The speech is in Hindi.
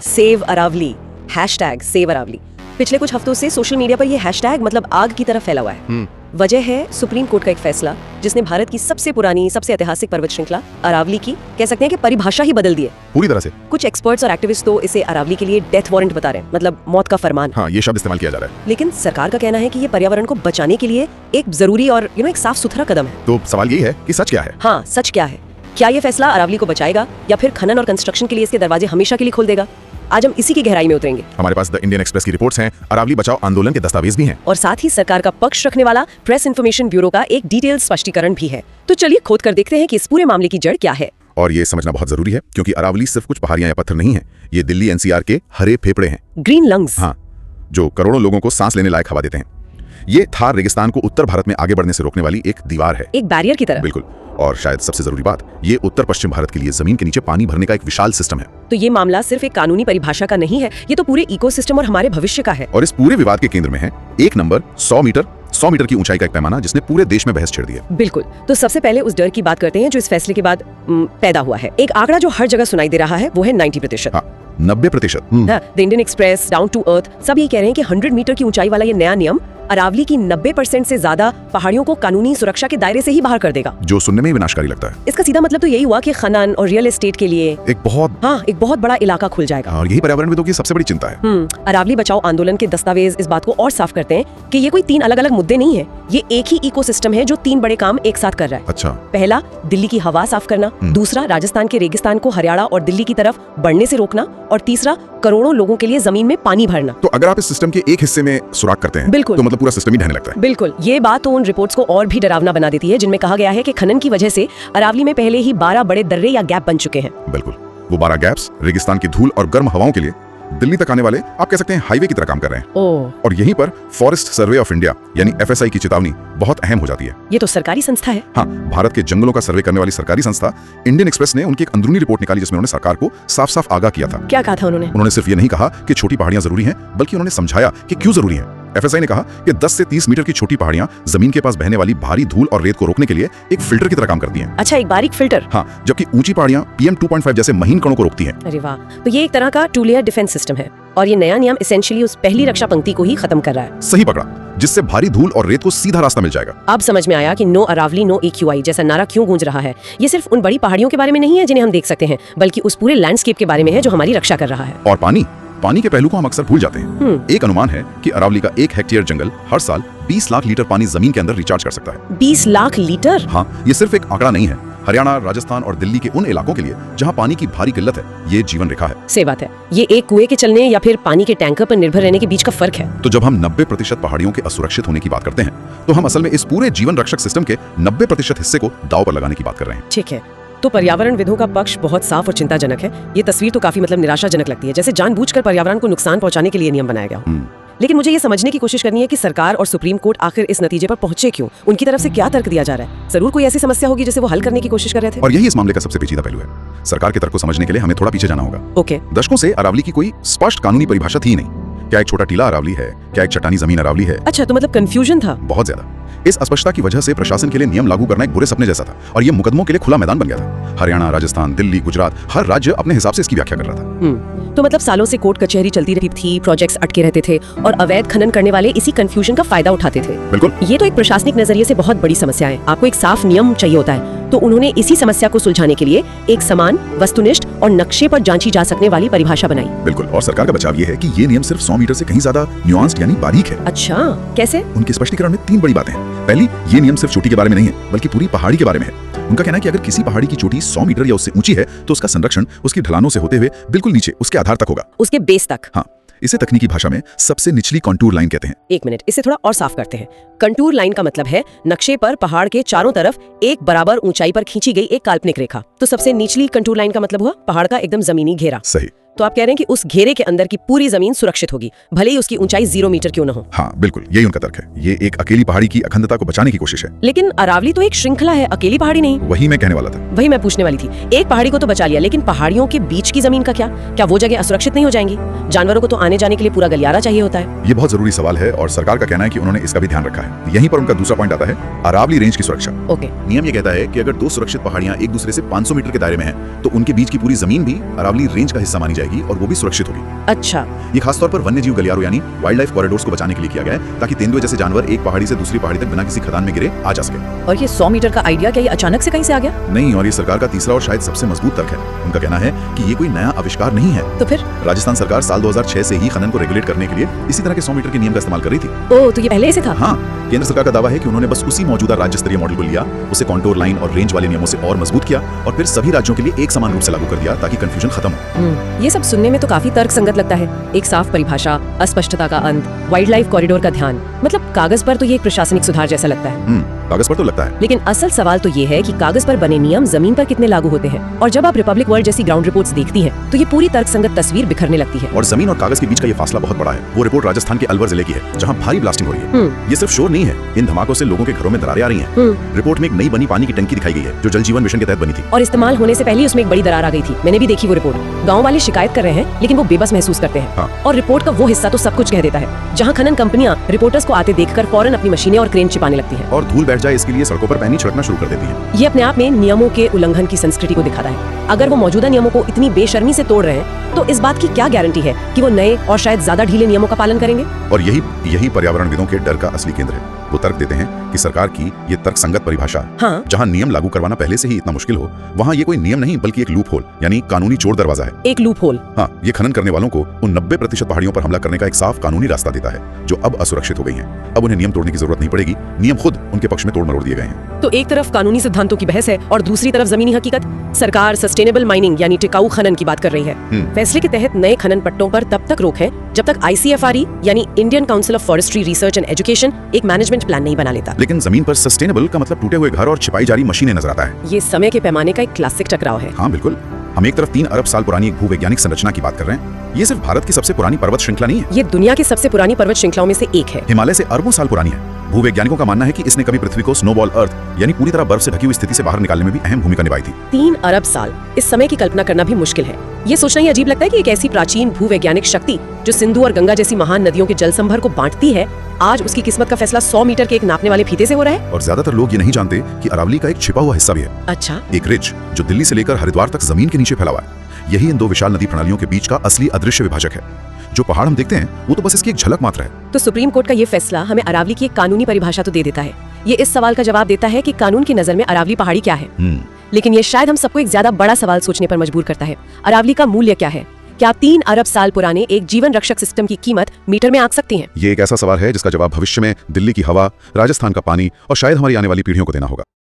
Save Aravalli, hashtag save Aravalli. पिछले कुछ हफ्तों से सोशल मीडिया पर यह हैशटैग मतलब आग की तरह फैला हुआ है। वजह है सुप्रीम कोर्ट का एक फैसला जिसने भारत की सबसे पुरानी, सबसे ऐतिहासिक पर्वत श्रृंखला अरावली की कह सकते हैं कि परिभाषा ही बदल दी है पूरी तरह से। कुछ एक्सपर्ट्स और एक्टिविस्ट तो इसे अरावली के लिए डेथ वारंट बता रहे हैं, मतलब मौत का फरमान। हाँ, ये शब्द इस्तेमाल किया जा रहा है। लेकिन सरकार का कहना है कि ये पर्यावरण को बचाने के लिए एक जरूरी और एक साफ सुथरा कदम है। तो सवाल यही है कि सच क्या है? हाँ, सच क्या है? क्या ये फैसला अरावली को बचाएगा या फिर खनन और कंस्ट्रक्शन के लिए इसके दरवाजे हमेशा के लिए खोल देगा? आज हम इसी की गहराई में उतरेंगे। हमारे पास द इंडियन एक्सप्रेस की रिपोर्ट्स हैं, अरावली बचाओ आंदोलन के दस्तावेज भी हैं, और साथ ही सरकार का पक्ष रखने वाला प्रेस इन्फॉर्मेशन ब्यूरो का एक डिटेल स्पष्टीकरण भी है। तो चलिए खोद कर देखते हैं कि इस पूरे मामले की जड़ क्या है। और ये समझना बहुत जरूरी है क्योंकि अरावली सिर्फ कुछ पहाड़ियां या पत्थर नहीं है, ये दिल्ली एनसीआर के हरे फेफड़े हैं, ग्रीन लंग्स। हाँ, जो करोड़ों लोगों को सांस लेने लायक हवा देते हैं। ये थार रेगिस्तान को उत्तर भारत में आगे बढ़ने से रोकने वाली एक दीवार है, एक बैरियर की तरह। बिल्कुल। और शायद सबसे जरूरी बात, ये उत्तर पश्चिम भारत के लिए जमीन के नीचे पानी भरने का एक विशाल सिस्टम है। तो ये मामला सिर्फ एक कानूनी परिभाषा का नहीं है, ये तो पूरे इकोसिस्टम और हमारे भविष्य का है। और इस पूरे विवाद के केंद्र में है एक नंबर 100 मीटर की ऊंचाई का एक पैमाना जिसने पूरे देश में बहस छेड़ दी है। बिल्कुल। तो सबसे पहले उस डर की बात करते हैं जो इस फैसले के बाद पैदा हुआ है। एक आंकड़ा जो हर जगह सुनाई दे रहा है वो है 90%। हाँ, 90%। The Indian Express, Down to Earth, सब ये कह रहे हैं कि 100 मीटर की ऊंचाई वाला ये नया नियम अरावली की 90% से ज्यादा पहाड़ियों को कानूनी सुरक्षा के दायरे से ही बाहर कर देगा, जो सुनने में ही विनाशकारी लगता है। इसका सीधा मतलब तो यही हुआ कि खनन और रियल एस्टेट के लिए एक बहुत बड़ा इलाका खुल जाएगा। और यही पर्यावरणविदों की सबसे बड़ी चिंता है। अरावली बचाओ आंदोलन के दस्तावेज इस बात को और साफ करते हैं कि ये कोई 3 अलग-अलग मुद्दे नहीं है, ये एक ही इकोसिस्टम है जो 3 बड़े काम एक साथ कर रहा है। अच्छा। पहला, दिल्ली की हवा साफ करना, दूसरा, राजस्थान के रेगिस्तान को हरियाणा और दिल्ली की तरफ बढ़ने से रोकना, और तीसरा, करोड़ों लोगों के लिए जमीन में पानी भरना। तो अगर आप इस सिस्टम के एक हिस्से में सुराग करते हैं, बिल्कुल, तो मतलब पूरा सिस्टम ही ढहने लगता है। बिल्कुल। ये बात तो उन रिपोर्ट्स को और भी डरावना बना देती है जिनमें कहा गया है कि खनन की वजह से अरावली में पहले ही 12 बड़े दर्रे या गैप बन चुके हैं। बिल्कुल, वो 12 गैप्स रेगिस्तान की धूल और गर्म हवाओं के लिए दिल्ली तक आने वाले आप कह सकते हैं हाईवे की तरह काम कर रहे हैं। और यहीं पर फॉरेस्ट सर्वे ऑफ इंडिया यानी FSI की चेतावनी बहुत अहम हो जाती है। ये तो सरकारी संस्था है। हाँ, भारत के जंगलों का सर्वे करने वाली सरकारी संस्था इंडियन एक्सप्रेस ने उनकी एक अंदरूनी रिपोर्ट निकाली जिसमें उन्होंने सरकार को साफ साफ आगाह किया था। क्या कहा था उन्होंने सिर्फ ये नहीं कहा कि छोटी पहाड़ियां जरूरी हैं, बल्कि उन्होंने समझाया कि क्यों जरूरी है। FSI ने कहा कि 10 से 30 मीटर की छोटी पहाड़ियां जमीन के पास बहने वाली भारी धूल और रेत को रोकने के लिए एक फिल्टर की तरह काम करती हैं। अच्छा, एक बारीक फिल्टर। हाँ, जबकि ऊंची पहाड़ियां PM 2.5 जैसे महीन कणों को रोकती हैं। अरे वाह, तो ये एक तरह का 2 लेयर डिफेंस सिस्टम है और ये नया नियम एसेंशियली उस पहली रक्षा पंक्ति को ही खत्म कर रहा है। सही पकड़ा, जिससे भारी धूल और रेत को सीधा रास्ता मिल जाएगा। अब समझ में आया कि नो अरावली नो AQI जैसा नारा क्यों गूंज रहा है। ये सिर्फ उन बड़ी पहाड़ियों के बारे में नहीं है जिन्हें हम देख सकते हैं, बल्कि उस पूरे लैंडस्केप के बारे में है जो हमारी रक्षा कर रहा है। और पानी के पहलू को हम अक्सर भूल जाते हैं। एक अनुमान है कि अरावली का 1 हेक्टेयर जंगल हर साल 20 लाख लीटर पानी जमीन के अंदर रिचार्ज कर सकता है। 20 लाख लीटर? हाँ, ये सिर्फ एक आंकड़ा नहीं है। हरियाणा, राजस्थान और दिल्ली के उन इलाकों के लिए जहां पानी की भारी किल्लत है, ये जीवन रेखा है। सही बात है। ये एक कुएं के चलने या फिर पानी के टैंकर पर निर्भर रहने के बीच का फर्क है। तो जब हम 90% पहाड़ियों के असुरक्षित होने की बात करते हैं, तो हम असल में इस पूरे जीवन रक्षक सिस्टम के 90% हिस्से को दांव पर लगाने की बात कर रहे हैं। ठीक है, तो पर्यावरणविदों का पक्ष बहुत साफ और चिंताजनक है। ये तस्वीर तो काफी निराशाजनक लगती है, जैसे जानबूझकर पर्यावरण को नुकसान पहुंचाने के लिए नियम बनाया गया। लेकिन मुझे ये समझने की कोशिश करनी है कि सरकार और सुप्रीम कोर्ट आखिर इस नतीजे पर पहुंचे क्यों? उनकी तरफ से क्या तर्क दिया जा रहा है? जरूर कोई ऐसी समस्या होगी जिसे वो हल करने की कोशिश कर रहे थे। और यही इस मामले का सबसे पेचीदा पहलू है। सरकार के तर्क को समझने के लिए हमें थोड़ा पीछे जाना होगा। ओके। दशकों से अरावली की कोई स्पष्ट कानूनी परिभाषा थी नहीं। क्या एक छोटा टीला अरावली है, क्या एक चट्टानी जमीन अरावली है? अच्छा, तो मतलब कंफ्यूजन था बहुत ज्यादा। इस अस्पष्टता की वजह से प्रशासन के लिए नियम लागू करना एक बुरे सपने जैसा था और ये मुकदमों के लिए खुला मैदान बन गया था। हरियाणा, राजस्थान, दिल्ली, गुजरात, हर राज्य अपने हिसाब से इसकी व्याख्या कर रहा था। तो मतलब सालों से कोर्ट कचहरी चलती रहती थी, प्रोजेक्ट्स अटके रहते थे और अवैध खनन करने वाले इसी कंफ्यूजन का फायदा उठाते थे। बिल्कुल। ये तो एक प्रशासनिक नजरिए से बहुत बड़ी समस्या है। आपको एक साफ नियम चाहिए होता है, तो उन्होंने इसी समस्या को सुलझाने के लिए एक समान, वस्तुनिष्ठ और नक्शे पर जांची जा सकने वाली परिभाषा बनाई। बिल्कुल। और सरकार का बचाव ये है कि ये नियम सिर्फ 100 मीटर से कहीं ज्यादा न्यूआंस्ड यानी बारीक है। अच्छा, कैसे? उनके स्पष्टीकरण में 3 बड़ी बातें हैं। पहली, ये नियम सिर्फ चोटी के बारे में नहीं है, बल्कि पूरी पहाड़ी के बारे में है। उनका कहना है कि अगर किसी पहाड़ी की चोटी 100 मीटर या उससे ऊंची है, तो उसका संरक्षण उसकी ढलानों से होते हुए बिल्कुल नीचे उसके आधार तक होगा, उसके बेस तक। हाँ, इसे तकनीकी भाषा में सबसे निचली कंटूर लाइन कहते हैं। एक मिनट, इसे थोड़ा और साफ करते हैं। कंटूर लाइन का मतलब है नक्शे पर पहाड़ के चारों तरफ एक बराबर ऊंचाई पर खींची गई एक काल्पनिक रेखा। तो सबसे निचली कंटूर लाइन का मतलब हुआ पहाड़ का एकदम जमीनी घेरा। सही। तो आप कह रहे हैं कि उस घेरे के अंदर की पूरी जमीन सुरक्षित होगी, भले ही उसकी ऊंचाई 0 मीटर क्यों न हो। हाँ, बिल्कुल, यही उनका तर्क है। ये एक अकेली पहाड़ी की अखंडता को बचाने की कोशिश है। लेकिन अरावली तो एक श्रृंखला है, अकेली पहाड़ी नहीं। वही मैं कहने वाला था। वही मैं पूछने वाली थी। एक पहाड़ी को तो बचा लिया, लेकिन पहाड़ियों के बीच की जमीन का क्या वो जगह असुरक्षित नहीं हो जाएंगी? जानवरों को तो आने जाने के लिए पूरा गलियारा चाहिए होता है। ये बहुत जरूरी सवाल है और सरकार का कहना है कि उन्होंने इसका भी ध्यान रखा है। यहीं पर उनका दूसरा पॉइंट आता है, अरावली रेंज की सुरक्षा। ओके। नियम ये कहता है कि अगर 2 सुरक्षित पहाड़ियां एक दूसरे से 500 मीटर के दायरे में हैं, तो उनके बीच की पूरी जमीन भी अरावली रेंज का हिस्सा मानी जाएगी। रहेगी और वो भी सुरक्षित होगी। अच्छा, ये खासतौर पर वन्यजीव गलियारों यानी वाइल्ड लाइफ कॉरिडोर्स को बचाने के लिए किया गया है, ताकि तेंदुए जैसे जानवर एक पहाड़ी से दूसरी पहाड़ी तक बिना किसी खदान में गिरे आ जा सके। और ये 100 मीटर का आइडिया क्या ये अचानक से कहीं से आ गया? नहीं, और ये सरकार का तीसरा और शायद सबसे मजबूत तर्क है। उनका कहना है कि ये कोई नया आविष्कार नहीं है। तो फिर राजस्थान सरकार साल 2006 से ही खनन को रेगुलेट करने के लिए इसी तरह के 100 मीटर के नियम का इस्तेमाल कर रही थी। ओह, तो ये पहले से था? हाँ, केंद्र सरकार का दावा है कि उन्होंने बस उसी मौजूदा राज्य स्तरीय मॉडल को लिया, उसे कॉन्टोर लाइन और रेंज वाले नियमों से और मजबूत किया और फिर सभी राज्यों के लिए एक समान रूप से लागू कर दिया ताकि कंफ्यूजन खत्म हो। ये सब सुनने में तो काफी तर्कसंगत लगता है। एक साफ परिभाषा, अस्पष्टता का अंत, वाइल्ड लाइफ कॉरिडोर का ध्यान, मतलब कागज पर तो ये एक प्रशासनिक सुधार जैसा लगता है। कागज पर तो लगता है, लेकिन असल सवाल तो ये है कि कागज पर बने नियम जमीन पर कितने लागू होते हैं। और जब आप रिपब्लिक वर्ल्ड जैसी ग्राउंड रिपोर्ट्स देखती हैं, तो ये पूरी तर्कसंगत तस्वीर बिखरने लगती है। और जमीन और कागज के बीच का ये फासला बहुत बड़ा है। वो रिपोर्ट राजस्थान के अलवर जिले की है, जहाँ भारी ब्लास्टिंग हो रही है। ये सिर्फ शोर नहीं है, इन धमाकों से लोगों के घरों में दरारें आ रही हैं। रिपोर्ट में एक नई बनी पानी की टंकी दिखाई गई है, जो जल जीवन मिशन के तहत बनी थी और इस्तेमाल होने से पहले उसमें एक बड़ी दरार आ गई थी। मैंने भी देखी वो रिपोर्ट। गाँव वाले शिकायत कर रहे हैं, लेकिन वो बेबस महसूस करते हैं। और रिपोर्ट का वो हिस्सा तो सब कुछ कह देता है, जहाँ खनन कंपनियां रिपोर्टर्स को आते देखकर फौरन अपनी मशीनें और क्रेन छिपाने लगती हैं। और धूल बैठ जाए इसके लिए सड़कों पर पैनी छिड़कना शुरू कर देती है। ये अपने आप में नियमों के उल्लंघन की संस्कृति को दिखाता है। अगर वो मौजूदा नियमों को इतनी बेशर्मी से तोड़ रहे हैं, तो इस बात की क्या गारंटी है कि वो नए और शायद ज्यादा ढीले नियमों का पालन करेंगे? और यही पर्यावरणविदों के डर का असली केंद्र है। वो तर्क देते हैं कि सरकार की ये तर्कसंगत परिभाषा, जहाँ नियम लागू करवाना पहले से ही इतना मुश्किल हो, वहाँ ये कोई नियम नहीं बल्कि एक लूप होल यानी कानूनी चोर दरवाजा है। एक लूप होल? हाँ, ये खनन करने वालों को उन 90% पहाड़ियों पर हमला करने का एक साफ कानूनी रास्ता देता है, जो अब असुरक्षित हो गई हैं। अब उन्हें नियम तोड़ने की जरूरत नहीं पड़ेगी, नियम खुद उनके पक्ष में तोड़ मरोड़ दिए गए हैं। तो एक तरफ कानूनी सिद्धांतों की बहस है और दूसरी तरफ जमीनी हकीकत। सरकार सस्टेनेबल माइनिंग यानी टिकाऊ खनन की बात कर रही है। फैसले के तहत नए खनन पट्टों पर तब तक रोक है जब तक ICFRE यानी Indian council of forestry research and education एक मैनेजमेंट प्लान नहीं बना लेता। लेकिन जमीन पर सस्टेनेबल का मतलब टूटे हुए घर और छिपाई जा रही मशीनें नजर आता है। ये समय के पैमाने का एक क्लासिक टकराव है। हाँ बिल्कुल, हम एक तरफ 3 अरब साल पुरानी एक भूवैज्ञानिक संरचना की बात कर रहे हैं। ये सिर्फ भारत की सबसे पुरानी पर्वत श्रृंखला नहीं है, ये दुनिया की सबसे पुरानी पर्वत श्रृंखलाओं में से एक है। हिमालय से अरबों साल पुरानी है। भूवैज्ञानिकों का मानना है कि इसने कभी पृथ्वी को स्नोबॉल अर्थ यानी पूरी तरह बर्फ से ढकी हुई स्थिति से बाहर निकालने में भी अहम भूमिका निभाई थी। 3 अरब साल, इस समय की कल्पना करना भी मुश्किल है। ये सोचना ही अजीब लगता है कि एक ऐसी प्राचीन भूवैज्ञानिक शक्ति जो सिंधु और गंगा जैसी महान नदियों के जल संभर को बांटती है, आज उसकी किस्मत का फैसला 100 मीटर के एक नापने वाले फीते से हो रहा है। और ज्यादातर लोग ये नहीं जानते कि अरावली का एक छिपा हुआ हिस्सा भी है। अच्छा, एक रिज जो दिल्ली से लेकर हरिद्वार तक जमीन के नीचे फैला हुआ है। यही इन 2 विशाल नदी प्रणालियों के बीच का असली अदृश्य विभाजक है। जो पहाड़ हम देखते हैं वो तो बस इसकी एक झलक मात्र है। तो सुप्रीम कोर्ट का ये फैसला हमें अरावली की एक कानूनी परिभाषा तो दे देता है। ये इस सवाल का जवाब देता है कि कानून की नजर में अरावली पहाड़ी क्या है। लेकिन ये शायद हम सबको एक ज्यादा बड़ा सवाल सोचने पर मजबूर करता है। अरावली का मूल्य क्या है? क्या 3 अरब साल पुराने एक जीवन रक्षक सिस्टम की कीमत मीटर में आंक सकती है? ये एक ऐसा सवाल है जिसका जवाब भविष्य में दिल्ली की हवा, राजस्थान का पानी और शायद हमारी आने वाली पीढ़ियों को देना होगा।